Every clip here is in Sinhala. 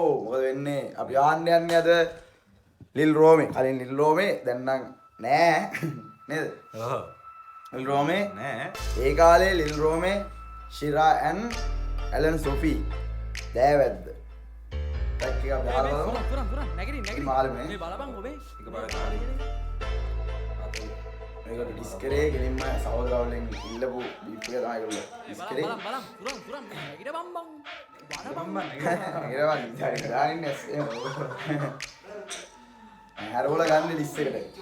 මොකද වෙන්නේ? අපි ආන්න යන්නේ අද ලිල් රෝමේ. කලින් ලිල් රෝමේ දැන් නම් නෑ නේද? ඔව්. ලිල් රෝමේ නෑ. ඒ කාලේ ලිල් රෝමේ ශිරා ඇන් ඇලන් සොෆි දෑවැද්ද. ටැක් එක අපි අහලා බලමු. පුරන් නැගිටින් මාළුනේ. මේ බලපන් ඔබේ එකපාරට කාලේ. මේකට ඩිස්කරේ ගෙලින්ම සහෝදරවලෙන් ඉල්ලපු බීප් එක තමයි ඒගොල්ලෝ ඩිස්කරේ. බලන් පුරන් නැගිට බම්බන් බම්බන් ඒරවන් දාන්නේ හැරවල ගන්න ඩිස් එකට.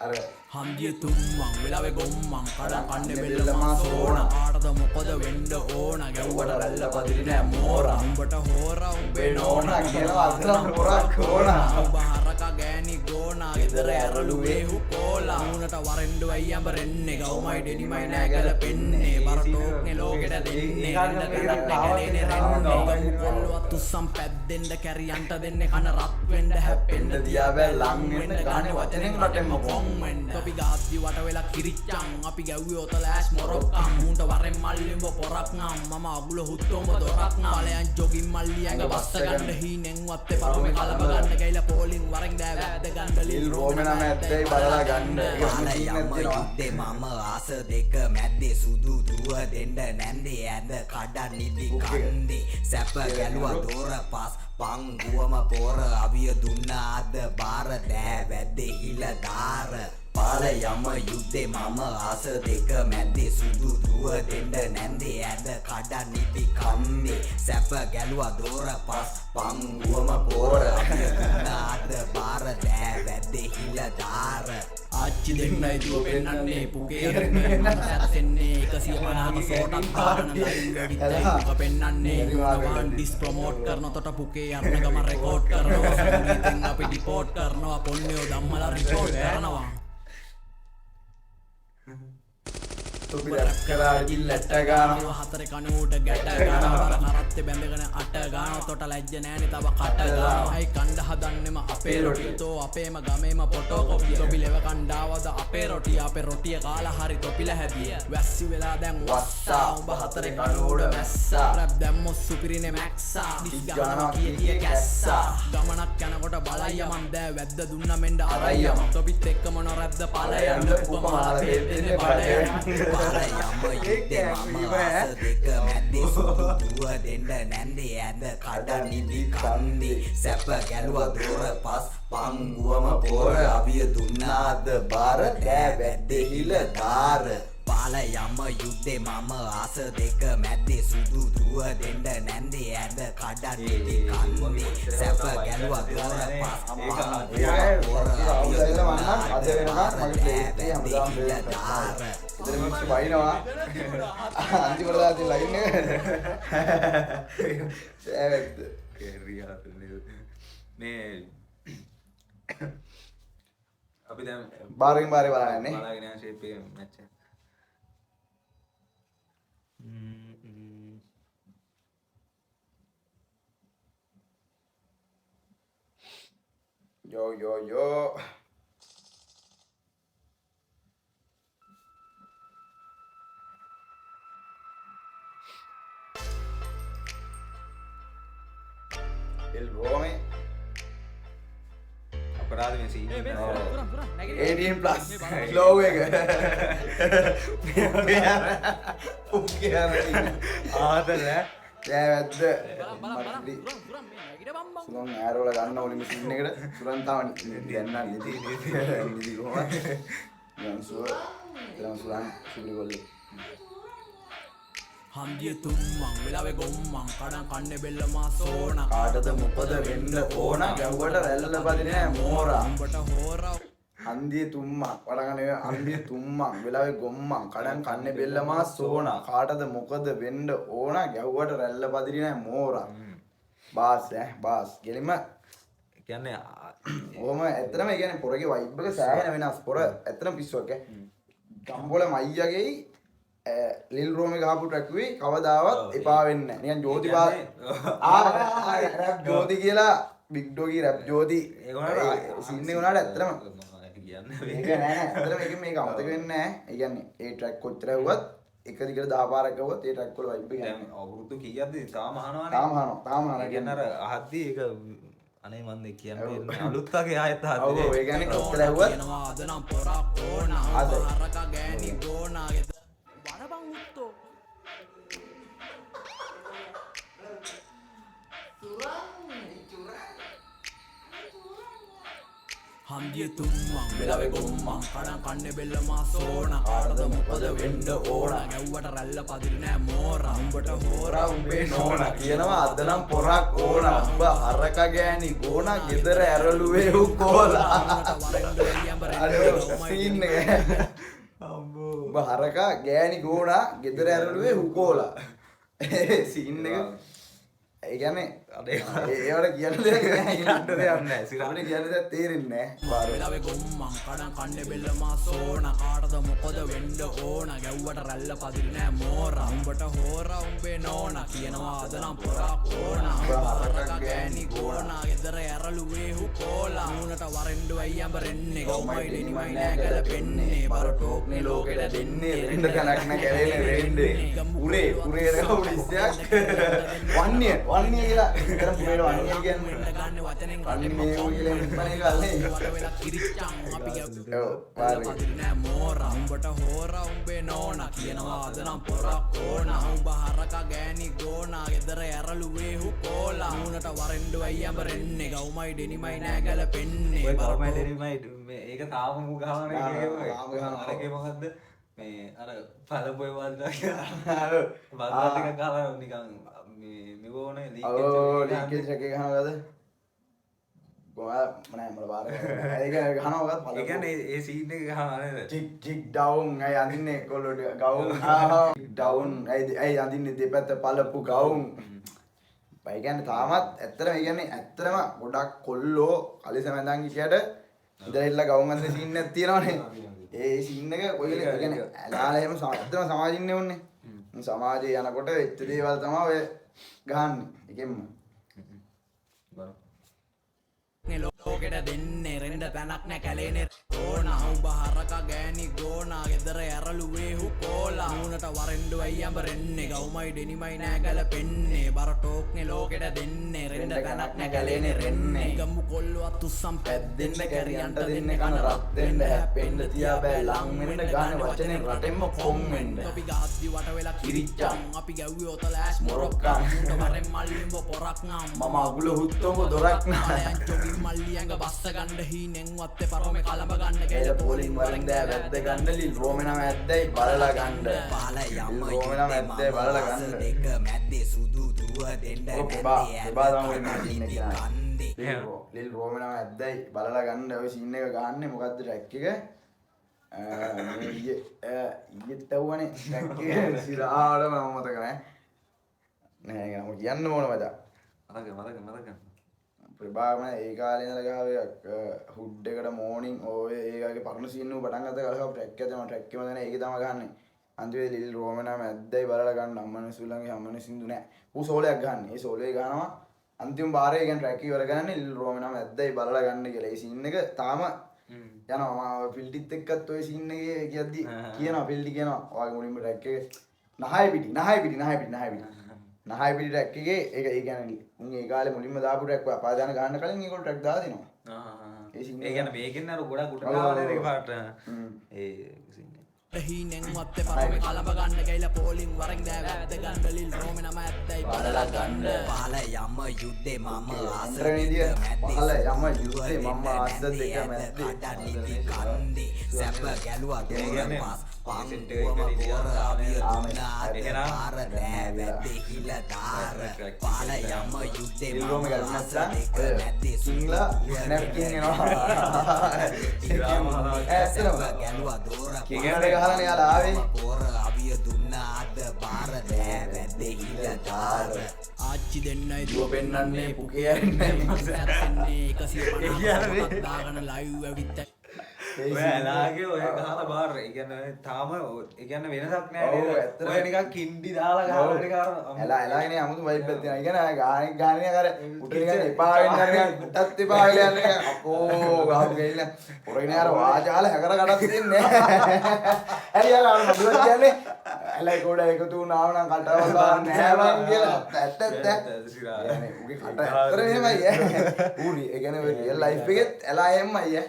අර හන්දිය තුම්මන් වෙලාවේ ගොම්මන් කඩන් කන්නේ බෙල්ල මාස ඕන කාටද මොකද වෙන්න ඕන ගැව්වට රැල්ල පදිරි නෑ මෝරා උඹට හෝරා උඹේ නෝනා කියලා අතන පොරක් ඕනා. උඹ හරකා ගෑණි ගෝනා ගෙදර ඇරලු වේහු කෝලා උනට වරෙන්ඩ වයි අඹරෙන්නේ ගවමයි ඩෙනිමයි නෑ ගැලපෙන්නේ බර ටෝක්නේ ලෝකෙට දෙන්නේ ගන්න කරන්නේ ගැලේනේ රෙන්නේ කොල්ලවත් උස්සම් පැද්දෙන්න කැරියන්ට දෙන්නේ කන රත් වෙන්න හැප්පෙන්න දියා බෑ ලං වෙන්න ගානේ වචනෙන් රටෙන්ම කොම් වෙන්න අපි ගාද්දි වට වෙලා කිරිච්චන් අපි ගැව්වේ ඔතලෑස් මොරොක්කම් මුන්ට වරෙන් මල්ලි උඹ පොරක් නම් මම අගුල හුත්තෝ උඹ දොරක් නම් ඵලයන් ජොගින් මල්ලි ඇඟ බස්ස ගන්න හීනෙන්වත් එපා මේ කලබ ගන්න ගයිලා පෝලින් වරෙන් දෑවැද්ද ගන්න ලිල් රෝමේ නම ඇත්තයි බලලා ගන්න. යුද්දේ මම ආස දෙක මැද්දේ සුදු දුව දෙන්න නැන්දේ ඇඳ කඩන් නිදි කන්දේ සැප ගැලුවා දොර පස් පංගුවම පොර අවිය දුන්නා අද බාර දෑවැද්දේ හිල දාර පාල යම යුද්දේ මම ආස දෙක මැද්දේ සුදු දුව දෙන්න නැන්දේ ඇඳ කඩන් නිදි කන්දේ සැප ගැලුවා දොර පස් පංගුවම පොර අවිය දුන්නා අද බාර දෑවැද්දේ හිල දාර ආච්චි දෙන්නයි දුව පෙන්නන්නේ පුගේ හරිනේ මම සැරසෙන්නේ 150ක සෝටක් පාරන නයින් වැඩිත් පෙන්නන්නේ වන් ඩිස් ප්‍රොමෝට් කරනකොට පුගේ යන්න ගම රෙකෝඩ් කරනවා සංගීතෙන් අපි ඩිපෝට් කරනවා පොන්නයෝ ධම්මලා රිපෝට් කරනවා තොපි රැප් කරා ඉල්ලට ගන්න. හතර කනුවට ගැට ගන්න නරත්තේ බැඳගෙන අට ගන්න තොට ලැජ්ජ නෑනේ තව කට ගන්න අයි කණ්ඩ හදන්නෙම අපේ රොටිය තෝ අපේම ගමේම ෆොටෝ කොපිය තොපි ලෙව කණ්ඩාවද අපේ රොටිය කාලා හරි තොපිල හැදිය වැස්සි වෙලා දැන් වස්සා උඹ හතරේ කනුවට මැස්සා රැප් දැම්මොත් සුපිරිනේ මැක්සා ඩිස් ගන්නවා කිය කැස්සා ගමනක් යනකොට බලය මන් දෑ වැද්ද දුන්න මෙන්න අරයම තොපිත් එක්කම නොරැද්ද පළයන්න උපමාල දෙන්නේ බලයන් පාර යම යුද්දේ මම ආස දෙක මැද්දේ සුදු දුව දෙන්න නැන්දේ ඇඳ කඩන් නිදි කන්දේ සැප ගැලුවා දොර පස් පංගුවම පොර අවිය දුන්නාද බාර දෑවැද්දේ හිල දාර පාල යම යුද්දේ මම ආස දෙක මැද්දේ සුදු දුව දෙන්න නැන්දේ ඇඳ කඩන් නිදි කන්දේ සැප ගැලුවා දොර පස් පංගුවම පොර අවිය දුන්නාද බාර දෑවැද්දේ හිල දාර ඉතින් මික්ස් වයින්නවා අන්තිමට දාති ලයින් එක සෑවැද්ද කේරියා මේ අපි දැන් බාරෙන් බාරේ බලන්නේ බලාගෙන යන ෂේප් එක මැච් එක යෝ එල් රෝමේ අපරාධ මේ සීන් එක. පුරන් 18 plus low එක ආදල දෑවැද්ද පුරන් මේ නැගිට බම්බන් සුලන් ඇරෝල ගන්න ඕනි මැෂින් එකට සුලන් තාම යන්න නිදි කොහොමද යන්සුව සුලන් සුලි ගොල්ලේ හන්දිය තුම්මන් වෙලාවේ ගොම්මන් කඩන් කන්නේ බෙල්ල මාස ඕන කාටද මොකද වෙන්න ඕන ගැව්වට රැල්ල පදින්නේ නෑ මෝරා උඹට හෝරා හන්දිය තුම්මන් වඩගන්නේ හන්දිය තුම්මන් වෙලාවේ ගොම්මන් කඩන් කන්නේ බෙල්ල මාස ඕන කාටද මොකද වෙන්න ඕන ගැව්වට රැල්ල පදින්නේ නෑ මෝරා බාස් බාස් ගෙලින්ම කියන්නේ ඕම ඇත්තටම ඒ කියන්නේ පොරගේ වයිබ් එක සෑහෙන වෙනස් පොර ඇත්තටම පිස්සුවක් ගම්බොල මයියාගේ ලිල් රෝමේ ගහපු ට්‍රැක් වෙයි කවදාවත් එපා වෙන්නේ නැහැ. නිකන් ජෝති බා රැප් ජෝති කියලා බිග් ඩොගී රැප් ජෝති සීන් එක උනාට ඇත්තටම කියන්නේ ඒක නෑ ඇත්තටම මේක අමතක වෙන්නේ නැහැ. ඒ කියන්නේ ඒ ට්‍රැක් කොච්චර ඇහුවත් එක දිගට 10 පාරක් ගවුවත් ඒ ට්‍රැක් වල වයිබ් එක දැන් යන්නේ. අවුරුදු කීයක්ද තාම අහනවනේ. තාම අහනවා. කියන්නේ අර අහද්දි ඒක අනේ මන්ද කියන්නේ අලුත් වගේ ආයෙත් ඔව් අහද්දි. ඒ කියන්නේ කොච්චර ඇහුවත් කියනවා අද නම් පොරක් ඕන අද. හරක ගෑණි ගෝනා ගෙද වරබන් මුත්තෝ හන්දිය තුම්මන් වෙලවෙ ගොම්මන් කඩන් කන්නේ බෙල්ල මාසෝන කාටද මොකද වෙන්න ඕන ගැව්වට රැල්ල පදිරි නෑ මෝරා උඹට හෝරා උඹේ නෝනා කියනවා අද නම් පොරක් ඕන උඹ හරක ගෑණි ගෝනා ගෙදර ඇරළුවේ උකෝලා සීන් එක උඹ හරක ගෑණි ගෝනා ගෙදර ඇරළුවේ උකෝලා සීන් එක ඒ කියන්නේ ඒවට කියන්න දෙයක් නෑ කියන්න දෙයක් නෑ. සිරානේ කියන්න දෙයක් තේරෙන්නේ නෑ වෙලවෙ ගොම්මන් කඩන් කන්නේ බෙල්ල මාසෝන කාටද මොකද වෙන්න ඕන ගැව්වට රැල්ල පදිරි නෑ මෝරා උඹට හෝරා උඹේ නෝනා කියනවා අද නම් පොරක් ඕන හරක ගෑණි ගෝනා ගෙදර ඇරළුවේ උකෝලා මූණට වරෙන්ඩු අයි අඹරෙන්නේ ගොම්මයි දෙනිමයි නෑ ගැලපෙන්නේ බර ටෝක්නේ ලෝකෙට දෙන්නේ රෙන්ඩ කනක් නෑ කැරෙන්නේ රෙන්ඩ උරේ රවුලිස්යක් වන්නේ කියලා ඉතර පුරේට වන්නේ කියන්නේ ගන්න වචනෙන් වන්නේ මේ කියලා ඉස්සනේ ගල්නේ වට වෙලා කිරිච්චන් අපි ගැව්වේ ඔව් පාරේ පදිරි නෑ මෝරා උඹට හෝරා උඹේ නෝනා කියනවා අද නම් පොරක් ඕන උඹ හරක ගෑණි ගෝනා ගෙදර ඇරළුවේ හුකෝලා මූණට වරෙන්ඩු අයි අඹරෙන්නේ ගවුමයි දෙනිමයි නෑ ගැලපෙන්නේ ඔය කවමයි දෙනිමයි මේ ඒක තාම මු ගහන තාම ගහනවා. අරගේ මොකද්ද මේ අර පළපොය වන්දා වන්දා ටික ගහලා නිකන් මේ මෙවෝනේ ඔව් ලීකේජ් එකේ ගහනවද කොහොමද මම මල බාර ඒක ගහනවද ඒ කියන්නේ ඒ සීන් එක ගහනවා නේද? චික් ඩවුන් අය අඳින්නේ කොල්ලෝ ගවුන් ඩවුන් අය අඳින්නේ දෙපැත්ත පළපු ගවුන් ඒ කියන්නේ තාමත් ඇත්තටම ඒ කියන්නේ ඇත්තටම ගොඩක් කොල්ලෝ කලිසමැඳන් හිටියට ඉඳලා ගවුන් අඳින සීන් එකක් තියෙනවනේ ඒ සීන් එක කොයිල ඒ කියන්නේ ඇලාලා එහෙම ඇත්තටම සමාජින්නේ ඕනේ සමාජයේ යනකොට වෙච්ච දේවල් තමයි ඔය ගහන්නේ එකෙන්ම ලෝකෙට දෙන්නේ රෙන්ඩ තැනක් නෑ කැලේනේ ඕන උඹ හරක ගෑණි ගෝනා ගෙදර ඇරළුවේ හුකෝලා මූණට වරෙන්ඩු අයි අඹරෙන්නේ ගවුමයි දෙනිමයි නෑ ගැලපෙන්නේ බර ටෝක්නේ ලෝකෙට දෙන්නේ රෙන්ඩ තැනක් නෑ කැලේනේ රෙන්නේ ගමු කොල්ලුවත් උස්සම් පැද්දෙන්න කැරියන්ට දෙන්න කන රත් වෙන්න හැප්පෙන්න තියා බෑ ලං වෙන්න ගන්න වචනේ රටෙන්ම කොම් වෙන්න අපි ගහද්දි වට වෙලා කිරිච්චන් අපි ගැව්වේ ඔතලෑස් මොරොක්කන් උඹ වරෙන් මල්ලිඹ පොරක් නම් මම අගුල හුත්තොඹ දොරක් නා චොකින් මල්ලි ඇඟ බස්ස ගන්න හීනෙන් වත්තේ පරොමේ කලඹ ගන්න එල පොලින් වලින් දෑ වැද්ද ගන්න ලිල් රෝමනම ඇද්දයි බලලා ගන්න පාල යම රෝමනම ඇද්දයි බලලා ගන්න දෙක මැද්දේ සුදු දුව දෙන්න ඔව් බා තමයි මැදින් කියන්නේ ලිල් රෝමනම ඇද්දයි බලලා ගන්න ඔය සීන් එක ගහන්නේ මොකද්ද ට්‍රැක් එක ඊයේත් ඇහුවනේ ට්‍රැක් එක සිරාවටම මම මතක නෑ නෑ මම කියන්න ඕන මචං ප්‍රභාම ඒ කාලේ ඉඳලා ගාවේ හුඩ් එකට මෝර්නින් ඔය ඒගාගේ පරණ සීන් එක පටන් ගත්ත ගලහව ට්‍රැක් එක තමයි ට්‍රැක් එකම තමයි ඒක තමයි ගහන්නේ අන්තිමේ ලිල් රෝමනම ඇද්දයි බලලා ගන්න අම්මනේ සුලංගේ අම්මනේ සින්දු නෑ ඌ සෝලයක් ගන්න ඒ සෝලේ ගහනවා අන්තිම බාරේ කියන්නේ ට්‍රැක් එක ඉවර කරන්නේ ලිල් රෝමනම ඇද්දයි බලලා ගන්න කියලා ඒ සීන් එක තාම යනවා මම ෆිල්ටිත් එක්කත් ඔය සීන් එකේ කියද්දි කියනවා ෆිල්ටි කියනවා ඔයාගේ මුලින්ම ට්‍රැක් එක නහය පිටි නහය පිටි ට්‍රැක් එකේ ඒක ඒ කියන්නේ උන් ඒ කාලේ මුලින්ම දාපු ට්‍රැක් එක අපාදාන ගන්න කලින් ඒගොල්ලෝ ට්‍රැක් දාලා දෙනවා ඒ කියන්නේ මේකෙන් අර ගොඩක් උඩ දාලා ඒක පාට ඒ සීන් හීනෙන් වත්තේ පරොමේ කලඹ ගන්න ගියලා පොලින් වරෙන් දෑ වැද්ද ගන්න ලිල් රෝමනම ඇද්දයි බලලා ගන්න පාල යම යුද්ධේ මම ආස ඉන්ද්‍රනීදිය පහල යම යුද්ධේ මම ආස දෙක මැද්දේ කඩනිදි කන්දේ සැප ගැලුවා කියන්නේ දෝරපස් සෙට් පංගුවම එකේ පොර අවිය දුන්නාද එහෙනම් පාර දෑ වැද්දේ හිල දාර පාල යම යුද්ධේ ඉල්ලෝම මම ගන්න ආස නැත්නම් දෙක මැද්දේ සිංහල නැප්කින් එනවා ඇත්තටම ගැලුවා දෝර කිගෙනට ගහලානේ යාලා ආවේ පොර අවිය දුන්නාද පාර දෑ වැද්දේ හිල දාර ආච්චි දෙන්නයි දුව පෙන්නන්නේ පුකේ යන්නේ සැරසෙන්නේ 150ක් දාගෙන ලයිව් ඇවිත් ඔය ඇලාගේ ඔය ගහලා බාර ඒ කියන්නේ තාම ඒ කියන්නේ වෙනසක් නෑ ඔව්, නේද? ඇත්තටම. ඔය නිකන් කින්ඩි දාලා ගහලා නිකන් අර එලාගෙන අමුතු වයිබ් එකක් තියෙනවා. ඒ කියන්නේ ගානේ අර උට නිකන් එපා වෙන්න අර උටත් එපා වෙලා යන්නේ. අපෝ ගාපු ගෙන්න. පොරගෙන අර වාජාල හැකර කඩක් දෙන්නේ. හරි යාලා අර මදුවක් කියන්නේ ඇලයි කොට එකතු වුණාම නම් කටවලා නෑ මං කියලා ඇත්ත يعني උගේ කට ඇත්තට එහෙමයි ඌරි ඒ කියන්නේ ඔය රියල් ලයිෆ් එකෙත් ඇලා එහෙමයි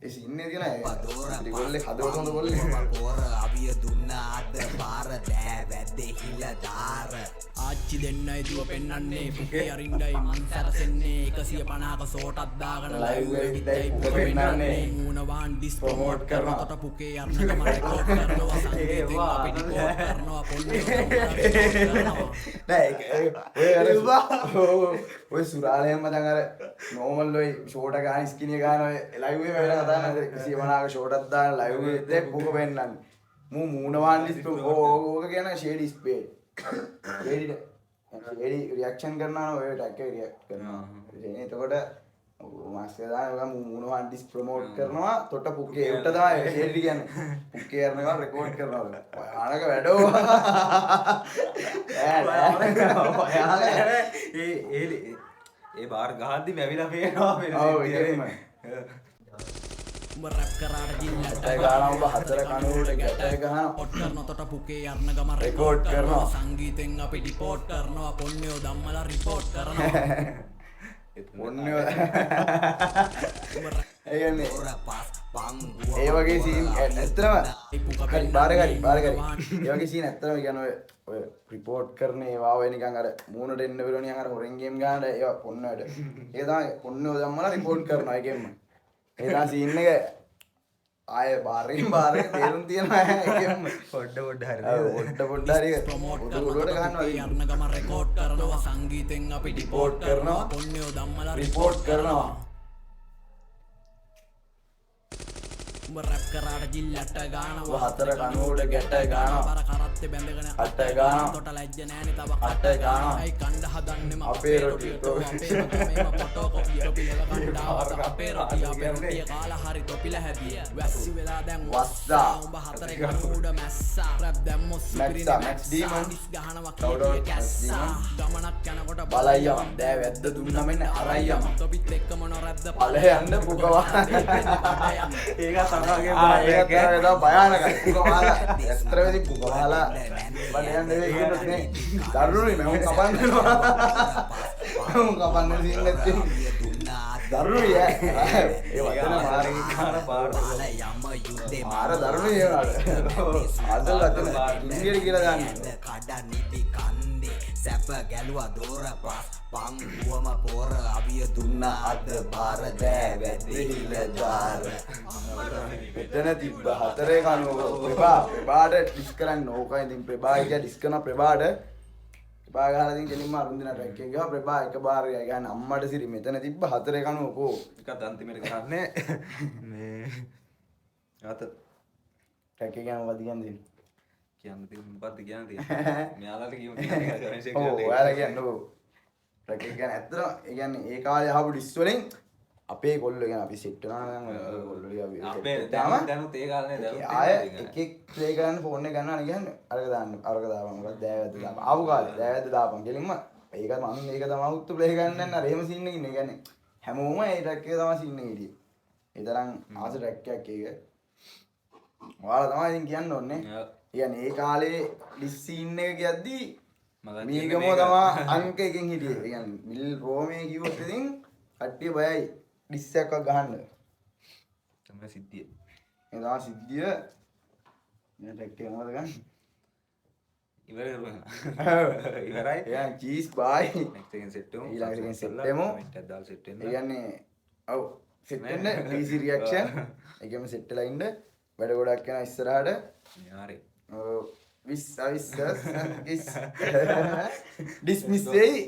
ඒ සින්නේ තියෙන ඒ ගොල්ලේ හදවත හොඳ ගොල්ලේ පොර අවිය දුන්න අද පාර දෑ වැද්දේ හිල දාර ආච්චි දෙන්නයි දුව පෙන්නන්නේ පුකේ අරින්ඩයි මං සැරසෙන්නේ 150ක සෝටක් දාගෙන ලයිව් එකෙයි පුක පෙන්නන්නේ මූණවාන් ඩිස් ප්‍රොමෝට් කරනවා තොට පුකේ අරනකම රෙකෝඩ් කරනවා සංගීතෙන් අපි ඩිකෝඩ් කරනවා පොන්නේ නෑ ඔය සුරාලයම දැන් අර නෝමල් ඔය ෂෝට් එක ගන්න ස්කින් එක ගන්න ඔය ලයිව් එකේ වෙලා කතා කරන 150ක ෂෝට් එකක් දාන ලයිව් එකේ පුක පෙන්නන්නේ මූණවාන් ඩිස් ඕක කියන ෂේඩ් ස්පේ ෂේඩි රියැක්ෂන් කරනවා ඔය ටැග් එක රියැක්ට් කරනවා එතකොට මාස්ටර් දානවා මූණවාන් ඩිස් ප්‍රොමෝට් කරනවා තොට පුකේ උට තමයි ෂේඩි කියන්නේ පුකේ කරනවා රෙකෝඩ් කරනවා ආනක වැඩෝ ඒ බාර් ගහද්දි මැවිලා පේනවා ඔව් ඒකෙම උඹ රැප් කරාට ජිල්ලට ඇටයි ගානවා උඹ හතර කනුවට ගැටයි ගහනවා පොට් කරන තොට පුකේ යන්න ගම රෙකෝඩ් රෙකෝඩ් කරනවා. කරනවා සංගීතෙන් අපි ඩිපෝට් කරනවා පොන්නයෝ ධම්මලා රිපෝට් කරනවා ඔන්න ඒ කියන්නේ පොර පස් පංගුව ඒ වගේ සීන් ඇත්තටම හරි බාරගරි ඒ වගේ සීන් ඇත්තටම කියන්නේ ඔය රිපෝට් කරන ඒවා ඔය නිකන් අර මූණට එන්න වෙලෝ නිකන් අර හොරෙන් ගේම් ගන්න ඒවා පොන්නට ඒක තමයි පොන්නෝ ධම්මලා රිපෝට් කරනවා ඒකෙන්ම ඒ තමයි සීන් එක ආය බාරෙන් බාරේ තේරුම් තියෙනවා ඒකෙන්ම පොඩ්ඩ පොඩ්ඩ හරි ප්‍රමෝට් උඩට කරනවා ගන්නවා යන්න ගම රෙකෝඩ් කරනවා සංගීතෙන් අපි ඩිපෝට් කරනවා පොන්නයෝ ධම්මලා රිපෝට් කරනවා උඹ රැප් කරාට ජිල්ලට ගානවා හතර කනුවට ගැට ගානවා බර කරත්තේ බැඳගෙන අට ගානවා තොට ලැජ්ජ නෑනේ තව අට ගානවා අයි කණ්ඩ හදන්නෙම අපේ රොටිය අපේම ෆොටෝ කොපිය පිළව කණ්ඩාවත් අපේ රොටිය අපේ රොටිය කාලා හරි තොපිල හැදිය වැස්සි වෙලා දැන් වස්සා. උඹ හතරේ කනුඩ මැස්සා රැප් දැම්මොත් සුපිරිනේ මැක්සා, මැක්ස් ඩීමන්. ගහනවා Shout out, කීයේ කැස්සා මැක්ස් ගමනක් යනකොට බලයම් දෑ වැද්ද දුන්න මෙන්න අරයම් තොපිත් එක්කම නොරැද්ද පල යන්න පුකවා ඒක සමගගේ ඒකත් තමයි භයානකයි පුකවාලා ඇස්තරෙදි පුකවාලා බලයන් දෙවේ කියනොත් නේ දරුණුයි මම කපන්නවා මම කපන්න සීන් නැත්තේ දරුණුයි ඒ වචන මාරේ කාන පාර බල යම යුද්ධේ මාර දරුණුයි ඒවට අදල් වචන ඉංග්‍රීසි කියලා දාන්නේ කඩ නිදි කන්දේ සැප ගැලුවා දෝර පස් පංගුවම පොර අවිය දුන්න අද බාර දෑ වැද්දේ හිල දාර මෙතන තිබ්බ හතරේ කනුව ප්‍රභාට ඩිස් කරන්න ඕකයි ඉතින් ප්‍රභා එක ඩිස් කරන ප්‍රභාට ප්‍රභා ගහලා ඉතින් කෙලින්ම අරුන්දින ට්‍රැක් එක ගහලා ප්‍රභා එක බාරය ගහන අම්මට සිරි මෙතන තිබ්බ හතරේ කනුව කෝ එකත් අන්තිමට ගහන්නේ මේ අත ට්‍රැක් එක යන වද කියන්නේ කියන්න තියෙන මොකද්ද කියන්න තියෙන්නේ මෙයාලට කියමු කියන්නේ ඔව් ඔයාලා කියන්නේ ඔව් ට්‍රැක් එක කියන්නේ ඇත්තටම ඒ කියන්නේ ඒ කාලේ අහපු ඩිස් වලින් අපේ කොල්ලෝ කියන්නේ අපි සෙට් වෙනවා නම් ඔය කොල්ලෝ අපි අපේ දැනුත් ඒ කාලේ දැනුත් ආය එකෙක් ප්ලේ කරන්න ෆෝන් එක ගන්නවා කියන්නේ අරක දාපන් මොකද දෑවැද්ද දාපන් ආපු කාලේ දෑවැද්ද දාපන් කෙලින්ම ඒක මම ඒක තමයි උත්තු ප්ලේ කරන්න යන අර එහෙම සීන් එකකින් ඒ කියන්නේ හැමෝම ඒ ට්‍රැක් එක තමයි සීන් එකේ හිටියේ ඒ තරම් ආස ට්‍රැක් එකක් ඒක ඔයාලා තමයි ඉතින් කියන්න ඕනේ කියන්නේ ඒ කාලේ ඩිස් සීන් එක කියද්දී මීගමෝ තමයි අංක එකෙන් හිටියේ ඒ කියන්නේ මිල් රෝමේ කිව්වොත් ඉතින් කට්ටිය බයයි ඩිස් එකක් ගහන්න තමයි සිද්ධිය ඒ තමයි සිද්ධිය මේ ට්‍රැක් එක මොකද ගන්න ඉවර කරුවා ඉවරයි එයා චීස් බායි next එකෙන් set වෙමු ඊළඟ එකෙන් set වෙමු. comment එකක් දාලා set වෙන්න ඒ කියන්නේ ඔව් සෙට් වෙන්න easy reaction එකම සෙට් වෙලා ඉන්න වැඩ ගොඩක් යන ඉස්සරහට යාරේ විස් අවිස් ගිස් ඩිස්මිස් වෙයි